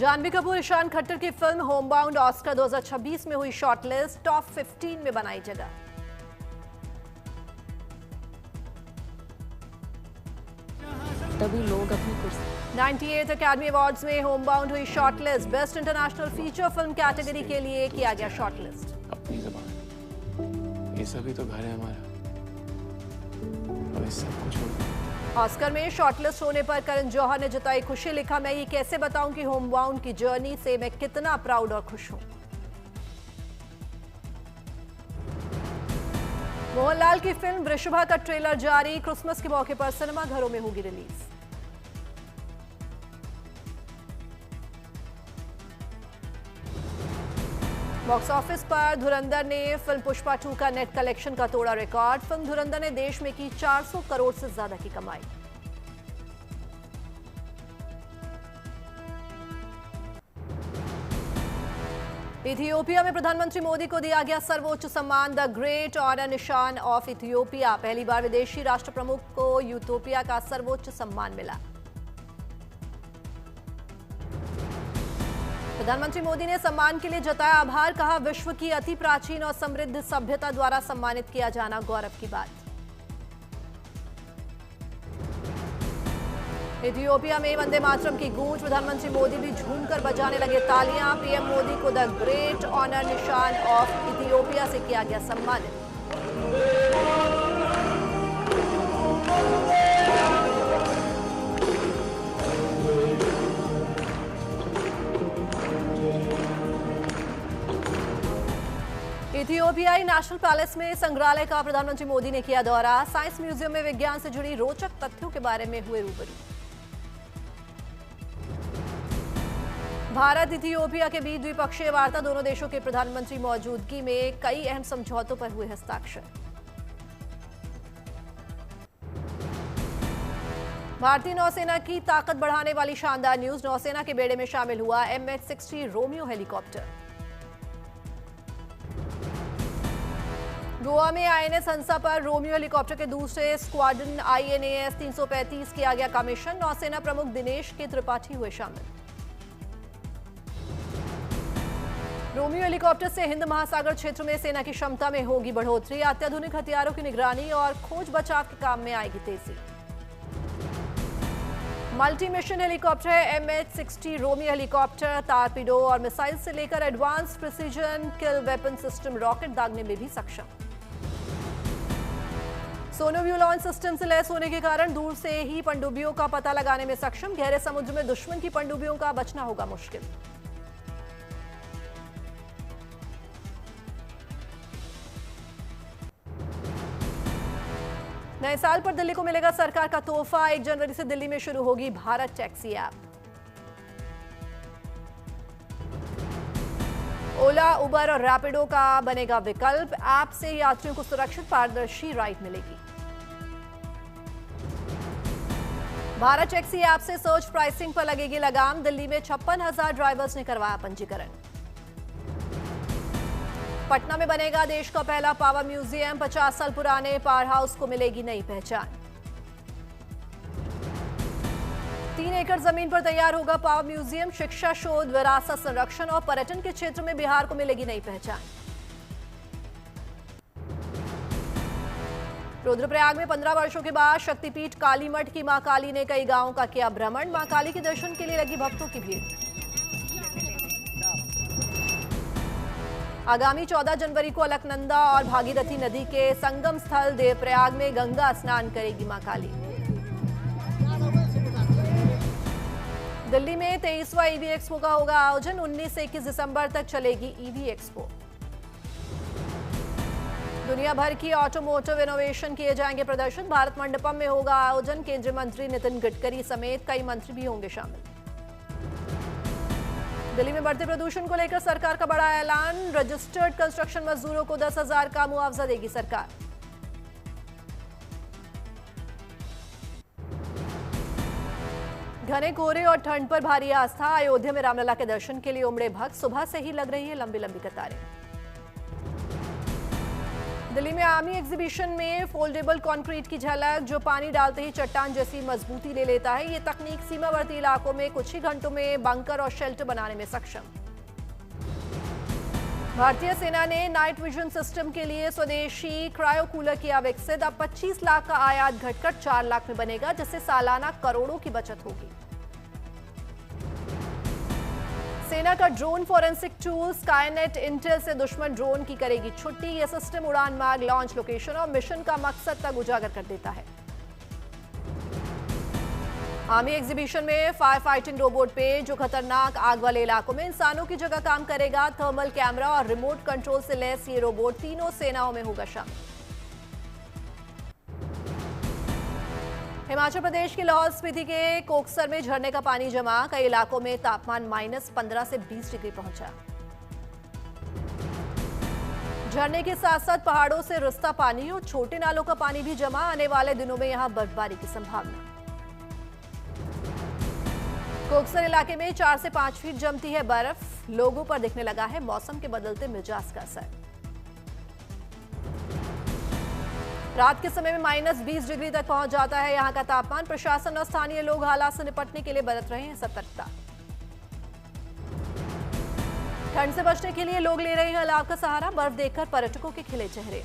जानवी कपूर ईशान खट्टर की film Homebound Oscar 2026 में हुई शॉर्टलिस्ट, टॉप 15 में बनाई जगह। तभी लोग अपनी कुर्सी 98th अकेडमी अवार्ड्स में होमबाउंड हुई shortlist, best international feature film category के लिए किया गया शॉर्टलिस्ट। अपनी ज़बान, ये सभी तो घर है हमारा, अब इस सब कुछ ऑस्कर में शॉर्टलिस्ट होने पर करण जौहर ने जताई खुशी, लिखा मैं ये कैसे बताऊं कि होमबाउंड की जर्नी से मैं कितना प्राउड और खुश हूं। मोहनलाल की फिल्म वृषभा का ट्रेलर जारी, क्रिसमस के मौके पर सिनेमा घरों में होगी रिलीज। बॉक्स ऑफिस पर धुरंधर ने फिल्म पुष्पा 2 का नेट कलेक्शन का तोड़ा रिकॉर्ड। फिल्म धुरंधर ने देश में की 400 करोड़ से ज्यादा की कमाई। इथियोपिया में प्रधानमंत्री मोदी को दिया गया सर्वोच्च सम्मान, द ग्रेट ऑनर निशान ऑफ इथियोपिया। पहली बार विदेशी राष्ट्र प्रमुख को यूटोपिया का सर्वोच्च सम्मान मिला। प्रधानमंत्री मोदी ने सम्मान के लिए जताया आभार, कहा विश्व की अति प्राचीन और समृद्ध सभ्यता द्वारा सम्मानित किया जाना गौरव की बात। इथियोपिया में वंदे मातरम की गूंज, प्रधानमंत्री मोदी भी झूमकर बजाने लगे तालियां। पीएम मोदी को द ग्रेट ऑनर निशान ऑफ इथियोपिया से किया गया सम्मानित। इथियोपियाई नेशनल पैलेस में संग्रहालय का प्रधानमंत्री मोदी ने किया दौरा। साइंस म्यूजियम में विज्ञान से जुड़ी रोचक तथ्यों के बारे में हुए रूबरू। भारत इथियोपिया के बीच द्विपक्षीय वार्ता, दोनों देशों के प्रधानमंत्री मौजूदगी में कई अहम समझौतों पर हुए हस्ताक्षर। भारतीय नौसेना की ताकत बढ़ाने वाली शानदार न्यूज, नौसेना के बेड़े में शामिल हुआ MH-60 रोमियो हेलीकॉप्टर। गोवा में INS हंसा पर रोमियो हेलीकॉप्टर के दूसरे स्क्वाड्रन INAS 335 किया गया कमीशन। नौसेना प्रमुख दिनेश के त्रिपाठी हुए शामिल। रोमियो हेलीकॉप्टर से हिंद महासागर क्षेत्र में सेना की क्षमता में होगी बढ़ोतरी। अत्याधुनिक हथियारों की निगरानी और खोज बचाव के काम में आएगी तेजी। मल्टी मिशन हेलीकॉप्टर है MH-60 रोमियो हेलीकॉप्टर, टारपीडो और मिसाइल से लेकर एडवांस प्रिसीजन किल वेपन सिस्टम, रॉकेट दागने में भी सक्षम। सोनोव्यू लॉन्च सिस्टम से लैस होने के कारण दूर से ही पनडुब्बियों का पता लगाने में सक्षम। गहरे समुद्र में दुश्मन की पनडुब्बियों का बचना होगा मुश्किल। नए साल पर दिल्ली को मिलेगा सरकार का तोहफा। 1 जनवरी से दिल्ली में शुरू होगी भारत टैक्सी ऐप। ओला, उबर और रैपिडो का बनेगा विकल्प। ऐप से यात्रियों को सुरक्षित पारदर्शी राइड मिलेगी। भारत टैक्सी ऐप से सर्च प्राइसिंग पर लगेगी लगाम। दिल्ली में 56,000 ड्राइवर्स ने करवाया पंजीकरण। पटना में बनेगा देश का पहला पावर म्यूजियम। 50 साल पुराने पावर हाउस को मिलेगी नई पहचान। 3 एकड़ जमीन पर तैयार होगा पावर म्यूजियम। शिक्षा, शोध, विरासत, संरक्षण और पर्यटन के क्षेत्र में बिहार को मिलेगी नई पहचान। रुद्रप्रयाग में 15 वर्षों के बाद शक्तिपीठ काली मठ की मां काली ने कई गांवों का किया भ्रमण। मां काली के दर्शन के लिए लगी भक्तों की भीड़। आगामी 14 जनवरी को अलकनंदा और भागीरथी नदी के संगम स्थल देवप्रयाग में गंगा स्नान करेगी मां काली। दिल्ली में 23वां ईवी एक्सपो का होगा आयोजन। 19 से 21 दिसंबर तक चलेगी ईवी एक्सपो। दुनिया भर की ऑटोमोटिव इनोवेशन किए जाएंगे प्रदर्शन। भारत मंडपम में होगा आयोजन। केंद्रीय मंत्री नितिन गडकरी समेत कई मंत्री भी होंगे शामिल। दिल्ली में बढ़ते प्रदूषण को लेकर सरकार का बड़ा ऐलान। रजिस्टर्ड कंस्ट्रक्शन मजदूरों को 10,000 का मुआवजा देगी सरकार। घने कोहरे और ठंड पर भारी आस्था। अयोध्या में रामलला के दर्शन के लिए उमड़े भक्त। सुबह से ही लग रही है लंबी लंबी कतारें। दिल्ली में आर्मी एग्जीबिशन में फोल्डेबल कंक्रीट की झलक, जो पानी डालते ही चट्टान जैसी मजबूती ले लेता है। ये तकनीक सीमावर्ती इलाकों में कुछ ही घंटों में बंकर और शेल्टर बनाने में सक्षम। भारतीय सेना ने नाइट विजन सिस्टम के लिए स्वदेशी क्रायो कूलर किया विकसित। अब 25 लाख का आयात घटकर 4 लाख में बनेगा, जिससे सालाना करोड़ों की बचत होगी। सेना का drone forensic tool Skynet Intel से दुश्मन ड्रोन की करेगी छुट्टी। यह सिस्टम उड़ान मार्ग, लॉन्च लोकेशन और मिशन का मकसद तक उजागर कर देता है। आर्मी एग्जीबिशन में फायर फाइटिंग रोबोट पे, जो खतरनाक आग वाले इलाकों में इंसानों की जगह काम करेगा। थर्मल कैमरा और रिमोट कंट्रोल से लैस ये रोबोट तीनों सेनाओं में होगा शामिल। हिमाचल प्रदेश के लाहौल स्पीति के कोकसर में झरने का पानी जमा। कई इलाकों में तापमान -15 से 20 डिग्री पहुंचा। झरने के साथ साथ पहाड़ों से रिसता पानी और छोटे नालों का पानी भी जमा। आने वाले दिनों में यहां बर्फबारी की संभावना। कोकसर इलाके में 4 से 5 फीट जमती है बर्फ। लोगों पर दिखने लगा है मौसम के बदलते मिजाज का असर। रात के समय में -20 डिग्री तक पहुंच जाता है यहां का तापमान। प्रशासन और स्थानीय लोग हालात से निपटने के लिए बरत रहे हैं सतर्कता। ठंड से बचने के लिए लोग ले रहे हैं अलाव का सहारा। बर्फ देखकर पर्यटकों के खिले चेहरे।